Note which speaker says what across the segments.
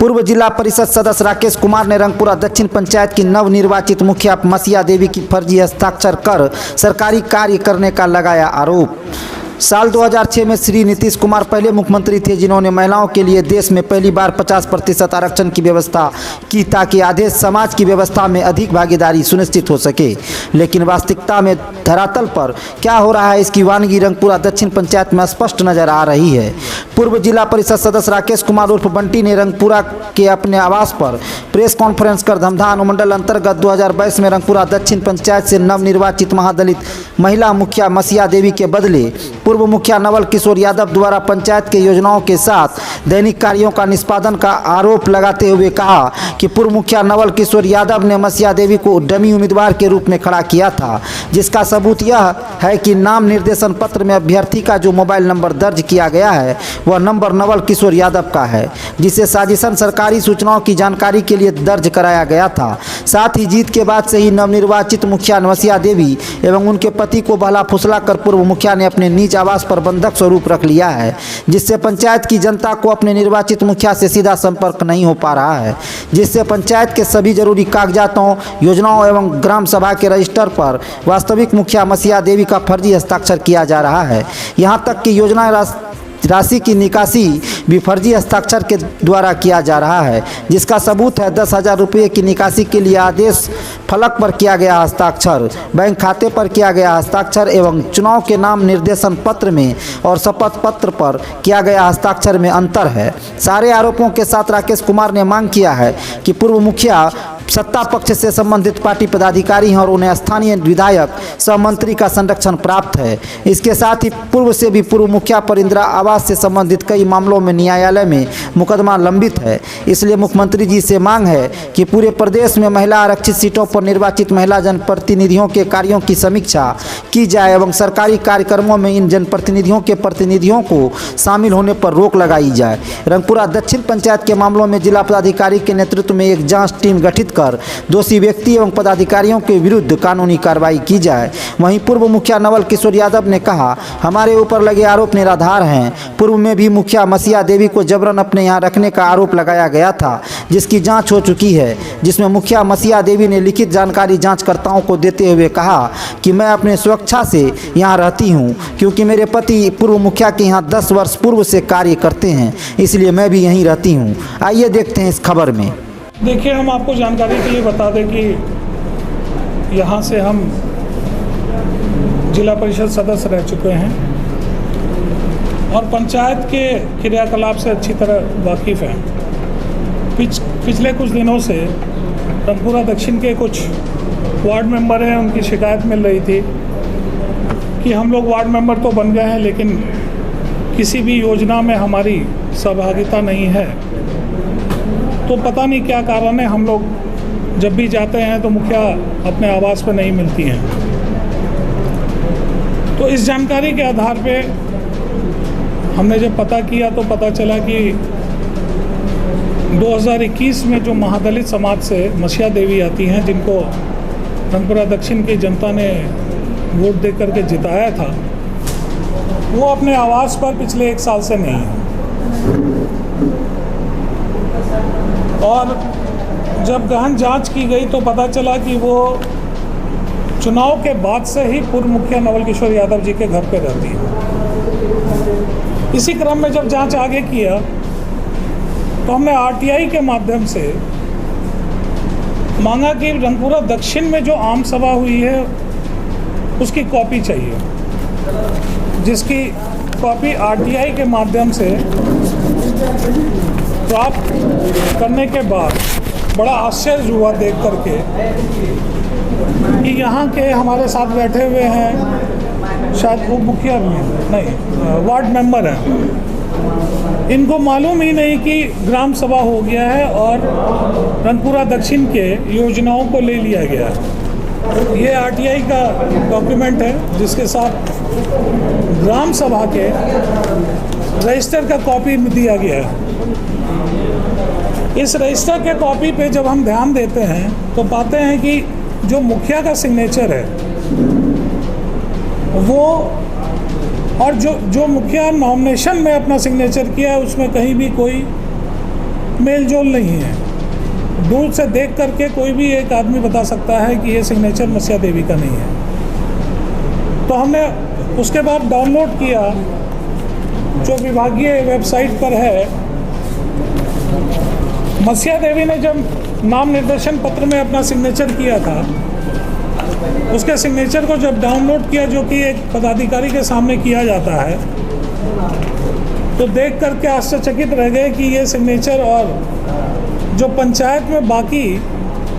Speaker 1: पूर्व जिला परिषद सदस्य राकेश कुमार ने रंगपुरा दक्षिण पंचायत की नवनिर्वाचित मुखिया मसीहा देवी की फर्जी हस्ताक्षर कर सरकारी कार्य करने का लगाया आरोप। साल 2006 में श्री नीतीश कुमार पहले मुख्यमंत्री थे जिन्होंने महिलाओं के लिए देश में पहली बार 50% आरक्षण की व्यवस्था की ताकि आदेश समाज की व्यवस्था में अधिक भागीदारी सुनिश्चित हो सके। लेकिन वास्तविकता में धरातल पर क्या हो रहा है इसकी वानगी रंगपुरा दक्षिण पंचायत में स्पष्ट नजर आ रही है। पूर्व जिला परिषद सदस्य राकेश कुमार उर्फ बंटी ने रंगपुरा के अपने आवास पर प्रेस कॉन्फ्रेंस कर धमधा अनुमंडल अंतर्गत 2022 में रंगपुरा दक्षिण पंचायत से नवनिर्वाचित महादलित महिला मुखिया मसीहा देवी के बदले पूर्व मुखिया नवल किशोर यादव द्वारा पंचायत के योजनाओं के साथ दैनिक कार्यों का निष्पादन का आरोप लगाते हुए कहा कि पूर्व मुखिया नवल किशोर यादव ने मसीहा देवी को डमी उम्मीदवार के रूप में खड़ा किया था, जिसका सबूत यह है कि नाम निर्देशन पत्र में अभ्यर्थी का जो मोबाइल नंबर दर्ज किया गया है वह नंबर नवल किशोर यादव का है, जिसे साजिशन सरकारी सूचनाओं की जानकारी के लिए दर्ज कराया गया था। साथ ही जीत के बाद से ही नवनिर्वाचित मुखिया मसीहा देवी एवं उनके पति को बहला फुसला कर पूर्व मुखिया ने अपने निज आवास पर बंधक स्वरूप रख लिया है, जिससे पंचायत की जनता को अपने निर्वाचित मुखिया से सीधा संपर्क नहीं हो पा रहा है, जिससे पंचायत के सभी जरूरी कागजातों योजनाओं एवं ग्राम सभा के रजिस्टर पर वास्तविक मुखिया मसीहा देवी का फर्जी हस्ताक्षर किया जा रहा है। यहां तक कि योजना राशि की निकासी भी फर्जी हस्ताक्षर के द्वारा किया जा रहा है, जिसका सबूत है 10,000 रुपये की निकासी के लिए आदेश फलक पर किया गया हस्ताक्षर, बैंक खाते पर किया गया हस्ताक्षर एवं चुनाव के नाम निर्देशन पत्र में और शपथ पत्र पर किया गया हस्ताक्षर में अंतर है। सारे आरोपों के साथ राकेश कुमार ने मांग किया है कि पूर्व मुखिया सत्ता पक्ष से संबंधित पार्टी पदाधिकारी हैं और उन्हें स्थानीय विधायक सह मंत्री का संरक्षण प्राप्त है। इसके साथ ही पूर्व से भी पूर्व मुखिया पर इंदिरा आवास से संबंधित कई मामलों में न्यायालय में मुकदमा लंबित है। इसलिए मुख्यमंत्री जी से मांग है कि पूरे प्रदेश में महिला आरक्षित सीटों पर निर्वाचित महिला जनप्रतिनिधियों के कार्यों की समीक्षा की जाए एवं सरकारी कार्यक्रमों में इन जनप्रतिनिधियों के प्रतिनिधियों को शामिल होने पर रोक लगाई जाए। रंगपुरा दक्षिण पंचायत के मामलों में जिला पदाधिकारी के नेतृत्व में एक जांच टीम गठित कर दोषी व्यक्ति एवं पदाधिकारियों के विरुद्ध कानूनी कार्रवाई की जाए। वहीं पूर्व मुखिया नवल किशोर यादव ने कहा, हमारे ऊपर लगे आरोप निराधार हैं। पूर्व में भी मुखिया मसीहा देवी को जबरन अपने यहाँ रखने का आरोप लगाया गया था, जिसकी जांच हो चुकी है, जिसमें मुखिया मसीहा देवी ने लिखित जानकारी जांचकर्ताओं को देते हुए कहा कि मैं अपने सुरक्षा से यहाँ रहती हूँ, क्योंकि मेरे पति पूर्व मुखिया के यहाँ 10 वर्ष पूर्व से कार्य करते हैं, इसलिए मैं भी यहीं रहती हूँ। आइए देखते हैं इस खबर में।
Speaker 2: देखिए, हम आपको जानकारी के लिए बता दें कि यहाँ से हम जिला परिषद सदस्य रह चुके हैं और पंचायत के क्रियाकलाप से अच्छी तरह वाकिफ़ हैं। पिछले कुछ दिनों से रंगपुरा दक्षिण के कुछ वार्ड मेंबर हैं, उनकी शिकायत मिल रही थी कि हम लोग वार्ड मेंबर तो बन गए हैं लेकिन किसी भी योजना में हमारी सहभागिता नहीं है। तो पता नहीं क्या कारण है, हम लोग जब भी जाते हैं तो मुखिया अपने आवास पर नहीं मिलती हैं। तो इस जानकारी के आधार पे हमने जब पता किया तो पता चला कि 2021 में जो महादलित समाज से मसीहा देवी आती हैं, जिनको रंगपुरा दक्षिण की जनता ने वोट दे करके जिताया था, वो अपने आवास पर पिछले 1 साल से नहीं है। और जब गहन जांच की गई तो पता चला कि वो चुनाव के बाद से ही पूर्व मुखिया नवल किशोर यादव जी के घर पे रहती है। इसी क्रम में जब जांच आगे किया तो हमने आरटीआई के माध्यम से मांगा कि रंगपुरा दक्षिण में जो आम सभा हुई है उसकी कॉपी चाहिए, जिसकी कॉपी आरटीआई के माध्यम से प्राप्त करने के बाद बड़ा आश्चर्य हुआ देख करके कि यहाँ के हमारे साथ बैठे हुए हैं, शायद उप मुखिया नहीं, वार्ड मेंबर हैं, इनको मालूम ही नहीं कि ग्राम सभा हो गया है और रंगपुरा दक्षिण के योजनाओं को ले लिया गया है। ये आरटीआई का डॉक्यूमेंट है जिसके साथ ग्राम सभा के रजिस्टर का कॉपी दिया गया है। इस रजिस्टर के कॉपी पे जब हम ध्यान देते हैं तो पाते हैं कि जो मुखिया का सिग्नेचर है वो और जो मुखिया नॉमिनेशन में अपना सिग्नेचर किया है उसमें कहीं भी कोई मेल जोल नहीं है। दूर से देख करके कोई भी एक आदमी बता सकता है कि ये सिग्नेचर मसीहा देवी का नहीं है। तो हमने उसके बाद डाउनलोड किया, जो विभागीय वेबसाइट पर है। मसीहा देवी ने जब नाम निर्देशन पत्र में अपना सिग्नेचर किया था, उसके सिग्नेचर को जब डाउनलोड किया, जो कि एक पदाधिकारी के सामने किया जाता है, तो देख करके आश्चर्यचकित रह गए कि ये सिग्नेचर और जो पंचायत में बाकी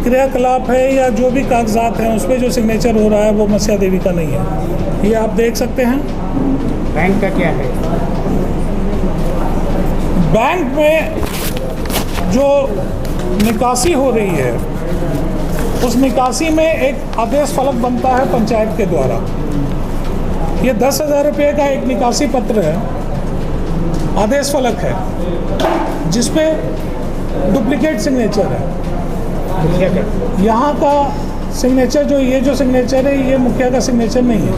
Speaker 2: क्रियाकलाप है या जो भी कागजात हैं उस पर जो सिग्नेचर हो रहा है वो मसीहा देवी का नहीं है। ये आप देख सकते हैं।
Speaker 3: बैंक का क्या है?
Speaker 2: बैंक में जो निकासी हो रही है, उस निकासी में एक आदेश फलक बनता है पंचायत के द्वारा। ये 10,000 रुपये का एक निकासी पत्र है, आदेश फलक है, जिसपे डुप्लीकेट सिग्नेचर है।
Speaker 3: मुखिया का?
Speaker 2: यहाँ का सिग्नेचर ये जो सिग्नेचर है, ये मुखिया का सिग्नेचर नहीं है।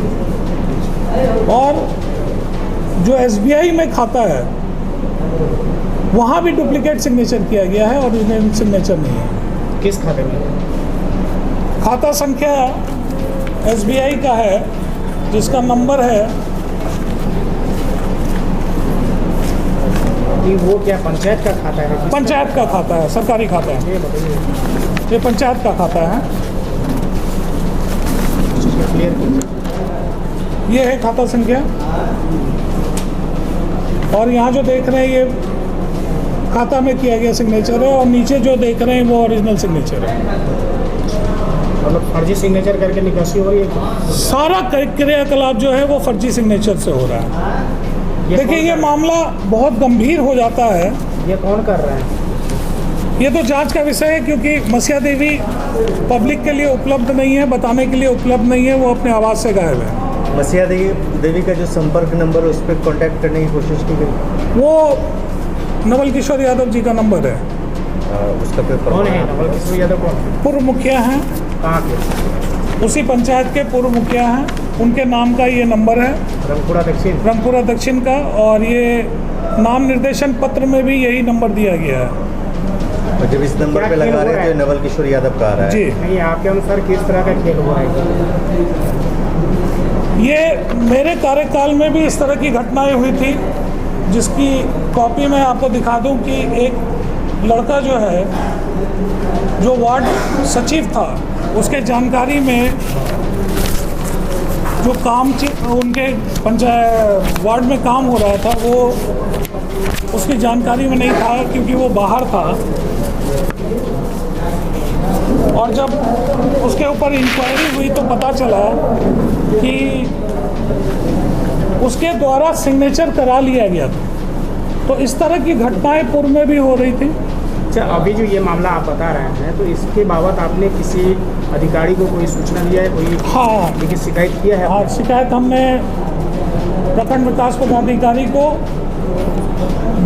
Speaker 2: और जो SBI में खाता है, वहाँ भी डुप्लीकेट सिग्नेचर किया गया है, ओरिजिनल सिग्नेचर नहीं है।
Speaker 3: किस खाते में?
Speaker 2: खाता संख्या SBI का है, जिसका नंबर है,
Speaker 3: कि वो क्या पंचायत का खाता है?
Speaker 2: पंचायत का खाता है, सरकारी खाता है।
Speaker 3: ये बताइए।
Speaker 2: ये पंचायत का खाता है।
Speaker 3: क्लियर कीजिए।
Speaker 2: ये है खाता संख्या, और यहाँ जो देख रहे हैं ये खाता में किया गया सिग्नेचर है, और नीचे जो देख रहे हैं वो ओरिजिनल सिग्नेचर है।
Speaker 3: मतलब फर्जी सिग्नेचर करके निकासी हो रही है?
Speaker 2: सारा क्रियाकलाप जो है वो फर्जी सिग्नेचर से हो रहा है। देखिए, ये मामला बहुत गंभीर हो जाता है।
Speaker 3: ये कौन कर रहा है?
Speaker 2: ये तो जांच का विषय है, क्योंकि मसीहा देवी पब्लिक के लिए उपलब्ध नहीं है, बताने के लिए उपलब्ध नहीं है, वो अपने आवाज़ से गायब है।
Speaker 4: मसीहा देवी का जो संपर्क नंबर, उस पर कांटेक्ट करने की कोशिश की गई।
Speaker 2: वो नवल किशोर यादव जी का नंबर है।
Speaker 4: उसका कोई
Speaker 3: कौन है नवल किशोर यादव? कौन?
Speaker 2: पूर्व मुखिया हैं,
Speaker 3: कहाँ के?
Speaker 2: उसी पंचायत के पूर्व मुखिया हैं, उनके नाम का ये नंबर है,
Speaker 3: रंगपुरा दक्षिण।
Speaker 2: रंगपुरा दक्षिण का। और ये नाम निर्देशन पत्र में भी यही नंबर दिया गया है।
Speaker 4: और जब इस नंबर पे लगा रहे हैं तो नवल किशोर यादव का आ रहा है।
Speaker 2: जी,
Speaker 3: नहीं, आपके अनुसार किस तरह का खेल हुआ है?
Speaker 2: ये मेरे कार्यकाल में भी इस तरह की घटनाएं हुई थी, जिसकी कॉपी मैं आपको दिखा दूं कि एक लड़का जो है, जो वार्ड सचिव था, उसके जानकारी में जो काम उनके पंचायत वार्ड में काम हो रहा था, वो उसकी जानकारी में नहीं था, क्योंकि वो बाहर था। और जब उसके ऊपर इंक्वायरी हुई तो पता चला कि उसके द्वारा सिग्नेचर करा लिया गया था। तो इस तरह की घटनाएं पूर्व में भी हो रही थी।
Speaker 3: अच्छा, अभी जो ये मामला आप बता रहे हैं, तो इसके बाबत आपने किसी अधिकारी को कोई सूचना दिया है? कोई
Speaker 2: हाँ,
Speaker 3: लेकिन शिकायत किया है?
Speaker 2: और शिकायत हमने प्रखंड विकास पदाधिकारी को,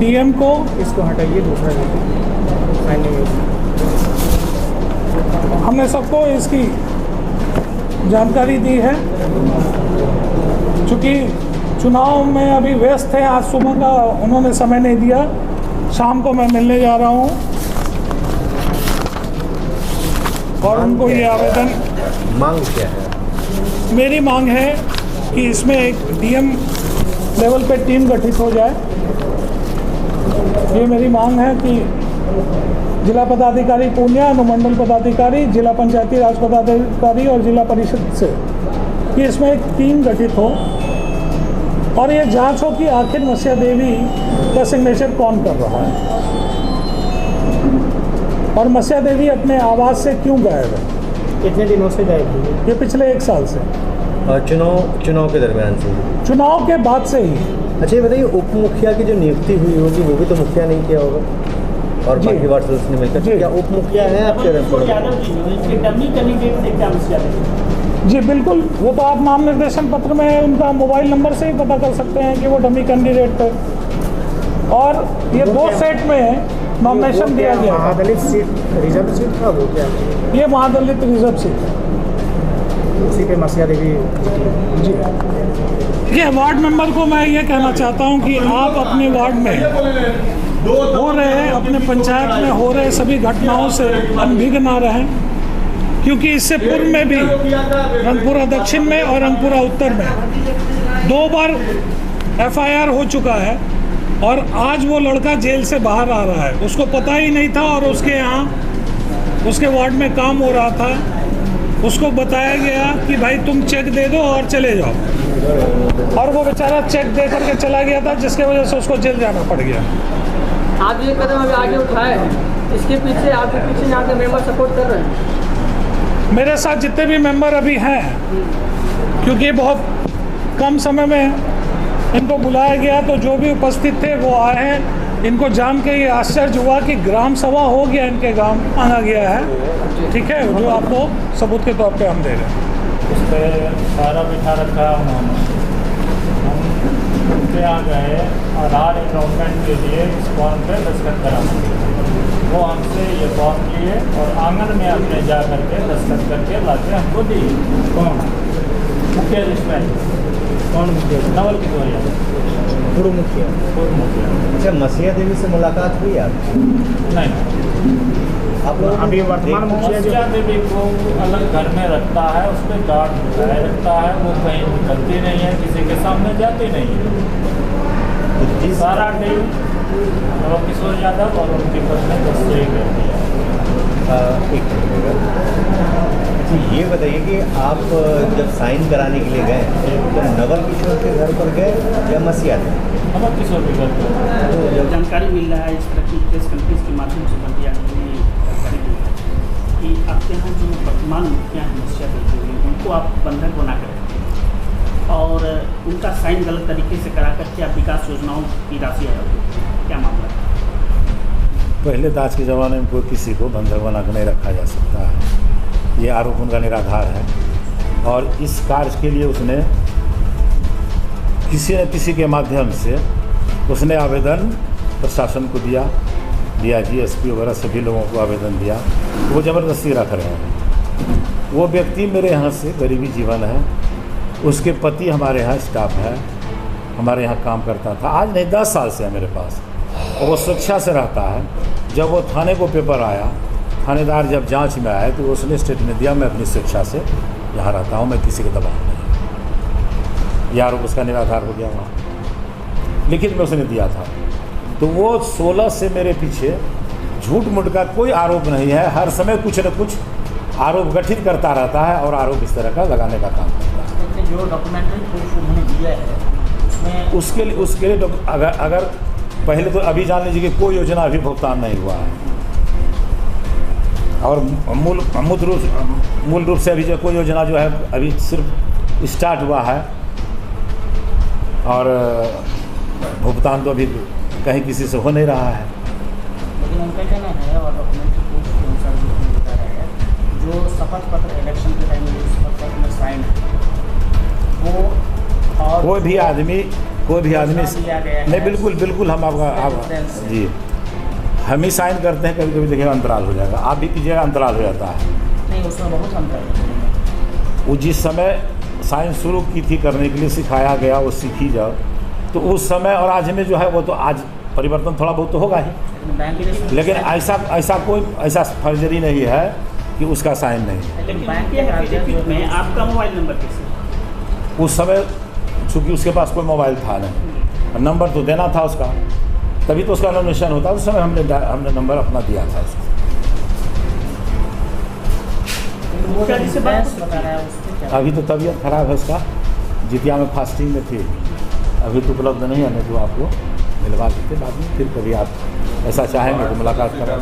Speaker 2: DM को।
Speaker 3: इसको हटाइए, दूसरा साइन नहीं।
Speaker 2: हमने सबको इसकी जानकारी दी है। चूँकि चुनाव में अभी व्यस्त थे, आज सुबह का उन्होंने समय नहीं दिया, शाम को मैं मिलने जा रहा हूँ और उनको ये आवेदन।
Speaker 4: मांग क्या है?
Speaker 2: मेरी मांग है कि इसमें एक DM लेवल पे टीम गठित हो जाए। ये मेरी मांग है कि जिला पदाधिकारी पूर्णिया, अनुमंडल पदाधिकारी, जिला पंचायती राज पदाधिकारी और जिला परिषद से कि इसमें एक टीम गठित हो और ये जांच हो कि आखिर मसीहा देवी का सिग्नेचर कौन कर रहा है और मसीहा देवी अपने आवाज़ से क्यों गायब है।
Speaker 3: कितने दिनों से गायब हुई?
Speaker 2: ये पिछले 1 साल से।
Speaker 4: और चुनाव के दरमियान से?
Speaker 2: चुनाव के बाद से ही।
Speaker 4: अच्छा, ये बताइए, उप मुखिया की जो नियुक्ति हुई होगी वो भी तो मुखिया नहीं किया होगा, और
Speaker 2: जी।
Speaker 4: बाकी वार्ड सदस्य ने मिलकर।
Speaker 2: जी।
Speaker 4: क्या उप मुखिया है आपके रंगपुर?
Speaker 2: जी बिल्कुल, वो तो आप नाम निर्देशन पत्र में उनका मोबाइल नंबर से ही पता कर सकते हैं कि वो डमी कैंडिडेट थे। और ये 2 सेट में नॉमिनेशन दिया गया था।
Speaker 3: महादलित सीट, रिजर्व सीट था वो क्या?
Speaker 2: ये महादलित रिजर्व सीट है।
Speaker 3: उसी पे मसीहा देवी जीती।
Speaker 2: जी, ये वार्ड मेंबर को मैं ये कहना चाहता हूँ कि आप अपने वार्ड में हो रहे हैं अपने पंचायत में हो रहे सभी घटनाओं से अनभिज्ञ ना रहें, क्योंकि इससे पूर्व में भी रंगपुरा दक्षिण में और रंगपुरा उत्तर में 2 बार FIR हो चुका है और आज वो लड़का जेल से बाहर आ रहा है। उसको पता ही नहीं था और उसके यहाँ उसके वार्ड में काम हो रहा था। उसको बताया गया कि भाई तुम चेक दे दो और चले जाओ, और वो बेचारा चेक दे करके चला गया था, जिसके वजह से उसको जेल जाना पड़ गया।
Speaker 5: आप ये कदम अभी आगे उठाए हैं, इसके पीछे आपके पीछे यहाँ के मेंबर सपोर्ट कर रहे हैं?
Speaker 2: मेरे साथ जितने भी मेंबर अभी हैं, क्योंकि बहुत कम समय में इनको बुलाया गया, तो जो भी उपस्थित थे वो आए हैं। इनको जान के ये आश्चर्य हुआ कि ग्राम सभा हो गया, इनके गांव मांगा गया है, ठीक है, जो आपको सबूत के तौर पे हम दे रहे हैं।
Speaker 6: उस पर सारा बिठा रखा उन्होंने, हम उनके यहाँ गए आधार इनरोलमेंट के लिए इस फॉर्म पे दस्तखत करा। वो हमसे ये फॉर्म लिए और आंगन में अपने जा करके दस्तखत करके लाके हमको दिए।
Speaker 3: कौन
Speaker 6: मुखिया जिसमें
Speaker 3: कौन मुखिया?
Speaker 6: नवल किशोरिया
Speaker 4: पूर्व मुखिया।
Speaker 6: पूर्व मुखिया
Speaker 4: अच्छा, मसीहा देवी से मुलाकात हुई आपकी?
Speaker 6: नहीं,
Speaker 4: आप लोग
Speaker 3: अभी वर्तमान मुखिया जो
Speaker 6: मसीहा देवी को अलग घर में रखता है, उस पर गार्ड लगाए रखता है। वो कहीं निकलती नहीं है, किसी के सामने जाती नहीं है। सारा डे नवल किशोर यादव और उनकी पत्नी दस्तरी करती है।
Speaker 4: एक अच्छा, ये बताइए कि आप जब साइन कराने के लिए गए तो नवल किशोर के घर पर गए या मसीहा देवी?
Speaker 6: नवल किशोर भी करते हैं।
Speaker 4: तो जब
Speaker 7: जानकारी मिल रहा है इस तरह की प्रेस कॉन्फ्रेंस के माध्यम से बंटिया ने जानकारी दी है कि आपके यहाँ जो वर्तमान मुखिया हैं मसीहा देवी, उनको आप बंधक बना कर रखे और उनका साइन गलत तरीके से करा करके आप विकास योजनाओं की राशि आए, क्या मामला है?
Speaker 8: पहले तो आज के ज़माने में कोई किसी को बंधक बना कर नहीं रखा जा सकता है। ये आरोप उनका निराधार है और इस कार्य के लिए उसने किसी न किसी के माध्यम से उसने आवेदन प्रशासन को दिया, DIG SP वगैरह सभी लोगों को आवेदन दिया। वो ज़बरदस्ती रख रहे हैं। वो व्यक्ति मेरे यहाँ से गरीबी जीवन है, उसके पति हमारे यहाँ स्टाफ है, हमारे यहाँ काम करता था, आज नहीं 10 साल से है मेरे पास, और वो स्वेच्छा से रहता है। जब वो थाने को पेपर आया, थानेदार जब जांच में आए तो उसने स्टेटमेंट दिया, मैं अपनी स्वेच्छा से यहाँ रहता हूँ, मैं किसी के दबाव नहीं। यह आरोप उसका निराधार हो गया वहाँ, लिखित में उसने दिया था। तो वो 16 से मेरे पीछे झूठ मूठ का कोई आरोप नहीं है, हर समय कुछ न कुछ आरोप गठित करता रहता है और आरोप इस तरह का लगाने का काम करता है।
Speaker 7: जो डॉक्यूमेंट्री प्रूफ उन्होंने दिया है
Speaker 8: उसके लिए अगर पहले तो अभी जान लीजिए कि कोई योजना अभी भुगतान नहीं हुआ है, और मूल रूप से अभी जो कोई योजना जो है अभी सिर्फ स्टार्ट हुआ है, और भुगतान तो अभी कहीं किसी से हो नहीं रहा है।
Speaker 7: लेकिन उनका कहना है और डॉक्यूमेंट्री प्रूफ के अनुसार जो बता रहे हैं, जो शपथ पत्र इलेक्शन के टाइम में जो शपथ पत्र में साइन है वो, और
Speaker 8: कोई भी आदमी नहीं, बिल्कुल हम आपका जी हम ही साइन करते हैं, कभी कभी देखिएगा अंतराल हो जाएगा, आप भी कीजिएगा अंतराल हो जाता है।
Speaker 7: नहीं, उसमें बहुत अंतर है।
Speaker 8: वो जिस समय साइन शुरू की थी करने के लिए सिखाया गया, वो सीखी जाओ, तो उस समय और आज में जो है वो तो आज परिवर्तन थोड़ा बहुत तो होगा ही, लेकिन ऐसा फर्जरी नहीं है कि उसका साइन नहीं है।
Speaker 7: लेकिन बैंक के एफिडेविट में आपका मोबाइल नंबर कैसे?
Speaker 8: उस समय चूँकि उसके पास कोई मोबाइल था नहीं, नंबर तो देना था उसका, तभी तो उसका नॉमिनेशन होता। उस समय हमने नंबर अपना दिया था उसको। अभी तो तबीयत खराब है उसका, जितिया में फास्टिंग में थी, अभी तो उपलब्ध नहीं है, नहीं तो आपको मिलवा देते बाद में, फिर कभी आप ऐसा चाहेंगे तो मुलाकात करें।